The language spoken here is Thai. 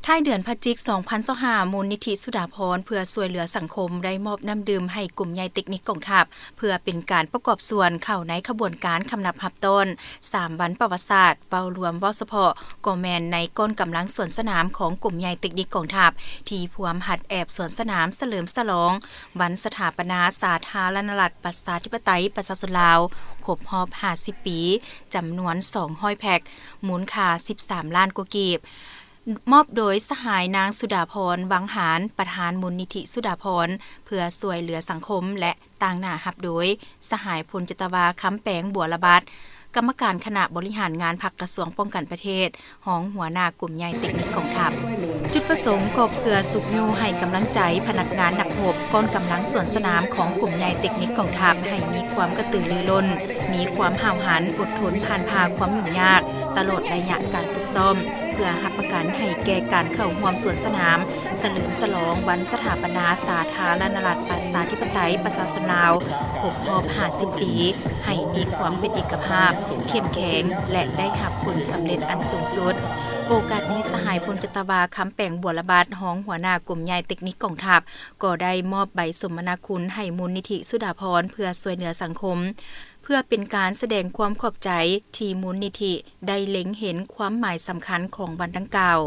ท้ายเดือนพฤศจิกายน2025มูลนิธิสุดาภรณ์เพื่อช่วยเหลือสังคมได้มอบน้ำดื่มให้กลุ่มใหญ่เทคนิคกองทัพเพื่อเป็นการประกอบส่วนเข้าในขบวนการคำนับรับต้น3วันประวัติศาสตร์เป้ารวมเว้าเฉพาะก็แม่นในก้นกำลังสวนสนามของกลุ่มใหญ่เทคนิคกองทัพที่พวมหัดแอบสวนสนามเฉลิมฉลองวันสถาปนาสาธารณรัฐประชาธิปไตยประชาชนลาวครบรอบ50ปีจำนวน200แพ็คมูลค่า13ล้านกว่ากีบมอบโดยสหายนางสุดาภรณ์วังหารประธานมูลนิธิสุดาภรณ์เพื่อช่วยเหลือสังคมและต่างหน้ารับโดยสหายพลจิตวาคำแปงบัวระบัดกรรมการคณะบริหารงานพรรคกระทรวงป้องกันประเทศหองหัวหน้ากลุ่มใหญ่เทคนิคกองทัพจุดประสงค์ก็เพื่อสุขยูให้กำลังใจพนักงานนักรบก้นกำลังส่วนสนามของกลุ่มใหญ่เทคนิคกองทัพให้มีความกระตือรือร้นมีความห้าวหาญอดทนผ่านพาความยุ่งยากตลอดระยะการฝึกซ้อมเพื่อรับประกันให้แก่การเข้าร่วมสวนสนามเฉลิมฉลองวันสถาปนาสาธารณรัฐประชาธิปไตยประชาชนลาวครบรอบ50ปีให้มีความเป็นเอกภาพเข้มแข็งและได้รับผลสำเร็จอันสูงสุดโอกาสนี้สหายพลจิตวาคำแปงบัวระบาดหองหัวหน้ากลุ่มใหญ่เทคนิคกองทัพก็ได้มอบใบสมนาคุณให้มูลนิธิสุดาภรณ์เพื่อช่วยเหลือสังคมเพื่อเป็นการแสดงความขอบใจที่มูลนิธิได้เล็งเห็นความหมายสำคัญของวันดังกล่าว